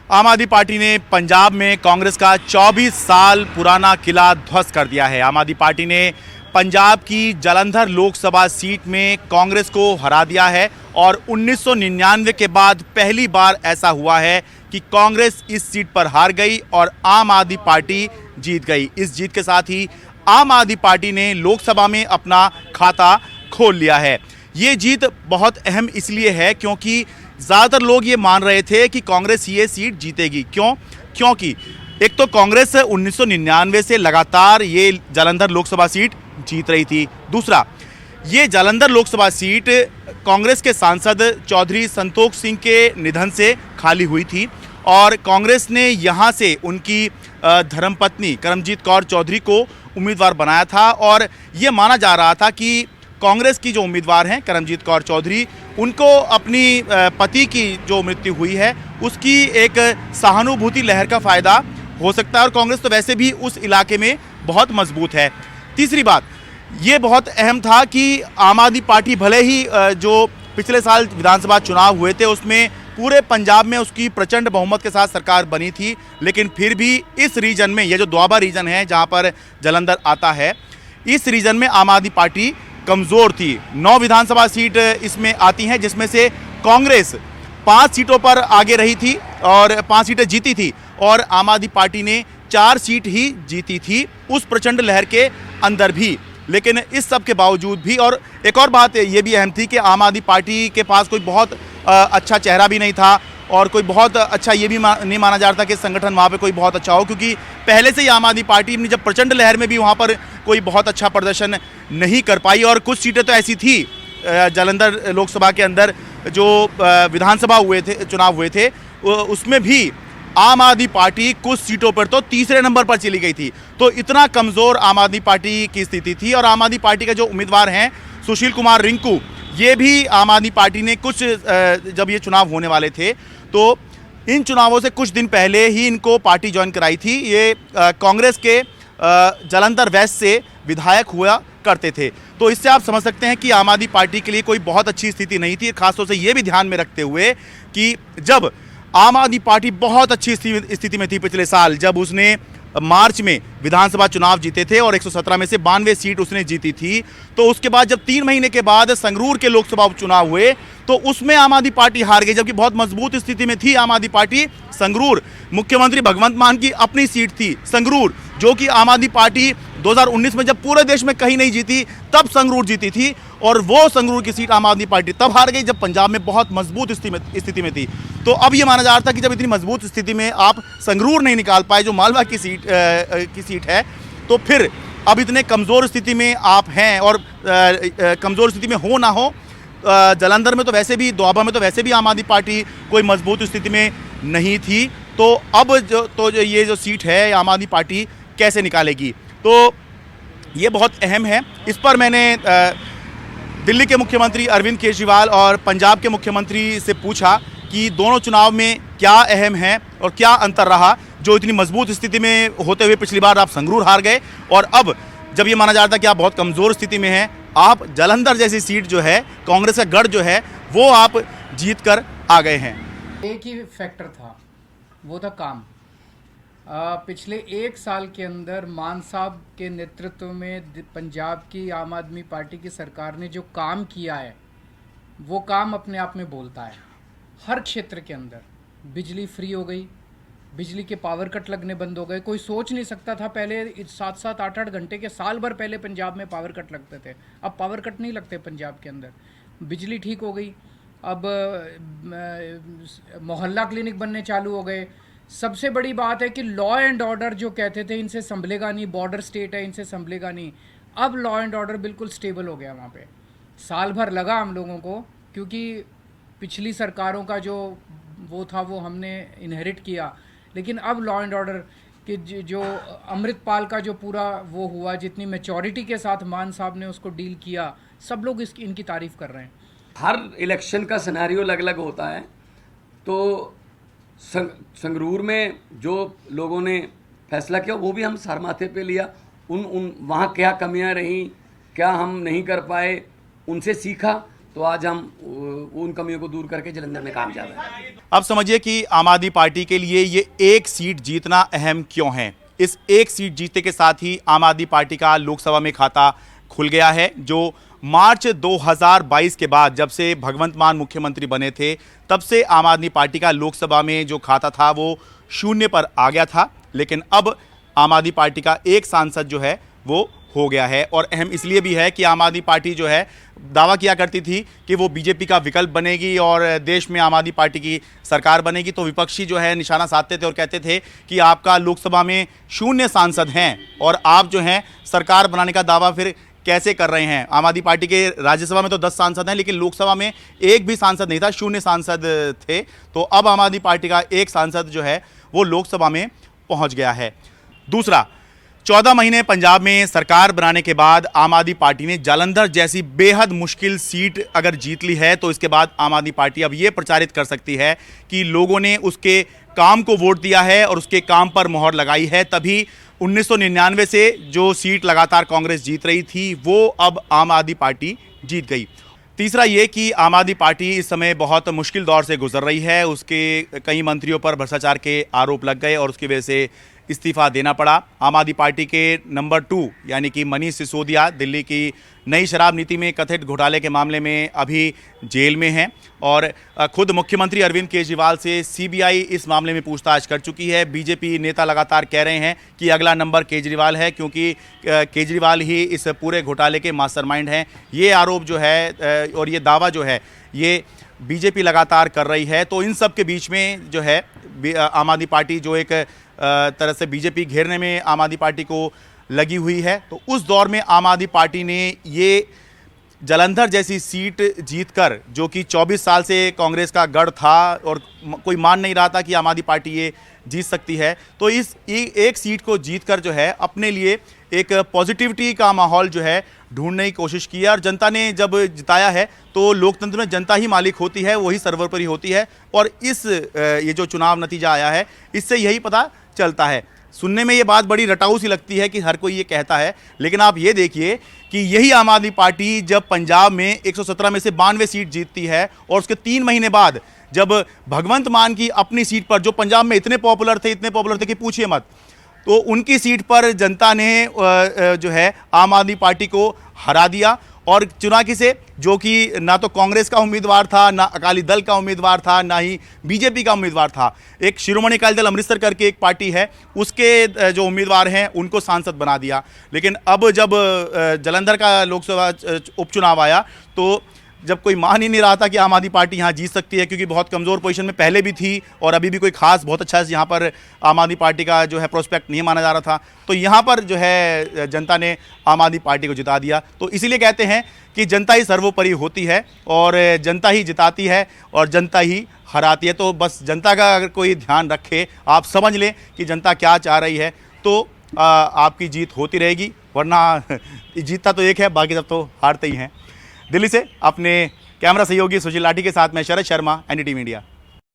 आम आदमी पार्टी ने पंजाब में कांग्रेस का 24 साल पुराना किला ध्वस्त कर दिया है। आम आदमी पार्टी ने पंजाब की जालंधर लोकसभा सीट में कांग्रेस को हरा दिया है और 1999 के बाद पहली बार ऐसा हुआ है कि कांग्रेस इस सीट पर हार गई और आम आदमी पार्टी जीत गई। इस जीत के साथ ही आम आदमी पार्टी ने लोकसभा में अपना खाता खोल लिया है। ये जीत बहुत अहम इसलिए है क्योंकि ज़्यादातर लोग ये मान रहे थे कि कांग्रेस ये सीट जीतेगी। क्योंकि एक तो कांग्रेस 1999 से लगातार ये जालंधर लोकसभा सीट जीत रही थी। दूसरा, ये जालंधर लोकसभा सीट कांग्रेस के सांसद चौधरी संतोष सिंह के निधन से खाली हुई थी और कांग्रेस ने यहाँ से उनकी धर्मपत्नी करमजीत कौर चौधरी को उम्मीदवार बनाया था और ये माना जा रहा था कि कांग्रेस की जो उम्मीदवार हैं करमजीत कौर चौधरी, उनको अपनी पति की जो मृत्यु हुई है उसकी एक सहानुभूति लहर का फ़ायदा हो सकता है और कांग्रेस तो वैसे भी उस इलाके में बहुत मजबूत है। तीसरी बात, ये बहुत अहम था कि आम आदमी पार्टी भले ही जो पिछले साल विधानसभा चुनाव हुए थे उसमें पूरे पंजाब में उसकी प्रचंड बहुमत के साथ सरकार बनी थी, लेकिन फिर भी इस रीजन में, ये जो दोआबा रीजन है जहाँ पर जालंधर आता है, इस रीजन में आम आदमी पार्टी कमज़ोर थी। 9 विधानसभा सीट इसमें आती हैं जिसमें से कांग्रेस 5 सीटों पर आगे रही थी और 5 सीटें जीती थी और आम आदमी पार्टी ने 4 सीट ही जीती थी उस प्रचंड लहर के अंदर भी। लेकिन इस सब के बावजूद भी, और एक और बात ये भी अहम थी कि आम आदमी पार्टी के पास कोई बहुत अच्छा चेहरा भी नहीं था और कोई बहुत अच्छा ये भी नहीं माना जा रहा था कि संगठन वहाँ पे कोई बहुत अच्छा हो, क्योंकि पहले से ही आम आदमी पार्टी अपनी जब प्रचंड लहर में भी वहाँ पर कोई बहुत अच्छा प्रदर्शन नहीं कर पाई। और कुछ सीटें तो ऐसी थी जालंधर लोकसभा के अंदर जो विधानसभा चुनाव हुए थे उसमें भी आम आदमी पार्टी कुछ सीटों पर तो तीसरे नंबर पर चली गई थी। तो इतना कमज़ोर आम आदमी पार्टी की स्थिति थी। और आम आदमी पार्टी के जो उम्मीदवार हैं सुशील कुमार रिंकू, ये भी आम आदमी पार्टी ने कुछ जब ये चुनाव होने वाले थे तो इन चुनावों से कुछ दिन पहले ही इनको पार्टी ज्वाइन कराई थी। ये कांग्रेस के जालंधर वेस्ट से विधायक हुआ करते थे। तो इससे आप समझ सकते हैं कि आम आदमी पार्टी के लिए कोई बहुत अच्छी स्थिति नहीं थी, खासतौर से ये भी ध्यान में रखते हुए कि जब आम आदमी पार्टी बहुत अच्छी स्थिति में थी पिछले साल, जब उसने मार्च में विधानसभा चुनाव जीते थे और 117 में से 92 सीट उसने जीती थी, तो उसके बाद जब 3 महीने के बाद संगरूर के लोकसभा उपचुनाव हुए तो उसमें आम आदमी पार्टी हार गई, जबकि बहुत मजबूत स्थिति में थी आम आदमी पार्टी। संगरूर, मुख्यमंत्री भगवंत मान की अपनी सीट थी संगरूर, जो कि आम आदमी पार्टी 2019 में जब पूरे देश में कहीं नहीं जीती तब संगरूर जीती थी और वो संगरूर की सीट आम आदमी पार्टी तब हार गई जब पंजाब में बहुत मजबूत स्थिति में थी। तो अब ये माना जा रहा था कि जब इतनी मजबूत स्थिति में आप संगरूर नहीं निकाल पाए जो मालवा की सीट है, तो फिर अब इतने कमज़ोर स्थिति में आप हैं और कमज़ोर स्थिति में हो ना हो, जालंधर में तो वैसे भी, दोआबा में तो वैसे भी आम आदमी पार्टी कोई मजबूत स्थिति में नहीं थी। तो अब ये जो सीट है आम आदमी पार्टी कैसे निकालेगी, तो ये बहुत अहम है। इस पर मैंने दिल्ली के मुख्यमंत्री अरविंद केजरीवाल और पंजाब के मुख्यमंत्री से पूछा कि दोनों चुनाव में क्या अहम है और क्या अंतर रहा, जो इतनी मजबूत स्थिति में होते हुए पिछली बार आप संगरूर हार गए और अब जब ये माना जा रहा था कि आप बहुत कमज़ोर स्थिति में हैं, आप जालंधर जैसी सीट जो है, कांग्रेस का गढ़ जो है, वो आप जीत कर आ गए हैं। एक ही फैक्टर था, वो था काम। पिछले 1 साल के अंदर मान साहब के नेतृत्व में पंजाब की आम आदमी पार्टी की सरकार ने जो काम किया है वो काम अपने आप में बोलता है। हर क्षेत्र के अंदर बिजली फ्री हो गई, बिजली के पावर कट लगने बंद हो गए। कोई सोच नहीं सकता था पहले 7-7, 8-8 घंटे के, साल भर पहले पंजाब में पावर कट लगते थे, अब पावर कट नहीं लगते पंजाब के अंदर। बिजली ठीक हो गई, अब मोहल्ला क्लिनिक बनने चालू हो गए। सबसे बड़ी बात है कि लॉ एंड ऑर्डर जो कहते थे इनसे संभलेगा नहीं, बॉर्डर स्टेट है इनसे संभलेगा नहीं, अब लॉ एंड ऑर्डर बिल्कुल स्टेबल हो गया वहाँ पे। साल भर लगा हम लोगों को, क्योंकि पिछली सरकारों का जो वो था वो हमने इनहेरिट किया, लेकिन अब लॉ एंड ऑर्डर के जो अमृतपाल का जो पूरा वो हुआ, जितनी मैच्योरिटी के साथ मान साहब ने उसको डील किया, सब लोग इनकी तारीफ़ कर रहे हैं। हर इलेक्शन का सिनेरियो अलग अलग होता है, तो संगरूर में जो लोगों ने फैसला किया वो भी हम सर माथे पे लिया। उन वहाँ क्या कमियां रहीं, क्या हम नहीं कर पाए, उनसे सीखा, तो आज हम उन कमियों को दूर करके जलंधर में कामयाब हैं। अब समझिए कि आम आदमी पार्टी के लिए ये एक सीट जीतना अहम क्यों है। इस एक सीट जीतने के साथ ही आम आदमी पार्टी का लोकसभा में खाता खुल गया है। जो मार्च 2022 के बाद, जब से भगवंत मान मुख्यमंत्री बने थे, तब से आम आदमी पार्टी का लोकसभा में जो खाता था वो शून्य पर आ गया था। लेकिन अब आम आदमी पार्टी का एक सांसद जो है वो हो गया है। और अहम इसलिए भी है कि आम आदमी पार्टी जो है दावा किया करती थी कि वो बीजेपी का विकल्प बनेगी और देश में आम आदमी पार्टी की सरकार बनेगी। तो विपक्षी जो है निशाना साधते थे और कहते थे कि आपका लोकसभा में शून्य सांसद हैं और आप जो हैं सरकार बनाने का दावा फिर कैसे कर रहे हैं। आम आदमी पार्टी के राज्यसभा में तो 10 सांसद हैं, लेकिन लोकसभा में एक भी सांसद नहीं था, शून्य सांसद थे। तो अब आम आदमी पार्टी का एक सांसद जो है वो लोकसभा में पहुंच गया है। दूसरा, 14 महीने पंजाब में सरकार बनाने के बाद आम आदमी पार्टी ने जालंधर जैसी बेहद मुश्किल सीट अगर जीत ली है, तो इसके बाद आम आदमी पार्टी अब ये प्रचारित कर सकती है कि लोगों ने उसके काम को वोट दिया है और उसके काम पर मोहर लगाई है। तभी 1999 से जो सीट लगातार कांग्रेस जीत रही थी वो अब आम आदमी पार्टी जीत गई। तीसरा ये कि आम आदमी पार्टी इस समय बहुत मुश्किल दौर से गुजर रही है। उसके कई मंत्रियों पर भ्रष्टाचार के आरोप लग गए और उसकी वजह से इस्तीफा देना पड़ा। आम आदमी पार्टी के नंबर 2 यानी कि मनीष सिसोदिया दिल्ली की नई शराब नीति में कथित घोटाले के मामले में अभी जेल में हैं और खुद मुख्यमंत्री अरविंद केजरीवाल से सीबीआई इस मामले में पूछताछ कर चुकी है। बीजेपी नेता लगातार कह रहे हैं कि अगला नंबर केजरीवाल है, क्योंकि केजरीवाल ही इस पूरे घोटाले के मास्टरमाइंड हैं। ये आरोप जो है और ये दावा जो है ये बीजेपी लगातार कर रही है। तो इन सब के बीच में जो है आम आदमी पार्टी जो एक तरह से बीजेपी घेरने में आम आदमी पार्टी को लगी हुई है, तो उस दौर में आम आदमी पार्टी ने ये जालंधर जैसी सीट जीतकर, जो कि 24 साल से कांग्रेस का गढ़ था और कोई मान नहीं रहा था कि आम आदमी पार्टी ये जीत सकती है, तो इस एक सीट को जीतकर जो है अपने लिए एक पॉजिटिविटी का माहौल जो है ढूंढने की कोशिश की है। और जनता ने जब जिताया है तो लोकतंत्र में जनता ही मालिक होती है, वही सर्वोपरि होती है। और ये जो चुनाव नतीजा आया है इससे यही पता चलता है। सुनने में ये बात बड़ी रटाऊ सी लगती है कि हर कोई ये कहता है, लेकिन आप ये देखिए कि यही आम आदमी पार्टी जब पंजाब में 117 में से 92 सीट जीतती है और उसके 3 महीने बाद जब भगवंत मान की अपनी सीट पर, जो पंजाब में इतने पॉपुलर थे कि पूछिए मत, तो उनकी सीट पर जनता ने जो है आम आदमी पार्टी को हरा दिया। और चुनावी से, जो कि ना तो कांग्रेस का उम्मीदवार था, ना अकाली दल का उम्मीदवार था, ना ही बीजेपी का उम्मीदवार था, एक शिरोमणि अकाली दल अमृतसर करके एक पार्टी है, उसके जो उम्मीदवार हैं उनको सांसद बना दिया। लेकिन अब जब जालंधर का लोकसभा उपचुनाव आया तो जब कोई मान ही नहीं रहा था कि आम आदमी पार्टी यहाँ जीत सकती है, क्योंकि बहुत कमज़ोर पोजीशन में पहले भी थी और अभी भी कोई खास बहुत अच्छा यहाँ पर आम आदमी पार्टी का जो है प्रोस्पेक्ट नहीं माना जा रहा था, तो यहाँ पर जो है जनता ने आम आदमी पार्टी को जिता दिया। तो इसीलिए कहते हैं कि जनता ही सर्वोपरि होती है और जनता ही जिताती है और जनता ही हराती है। तो बस जनता का अगर कोई ध्यान रखे, आप समझ लें कि जनता क्या चाह रही है, तो आपकी जीत होती रहेगी। वरना जीतता तो एक है, बाकी सब तो हारते ही हैं। दिल्ली से अपने कैमरा सहयोगी सुशील लाठी के साथ मैं शरद शर्मा, एनडीटीवी इंडिया।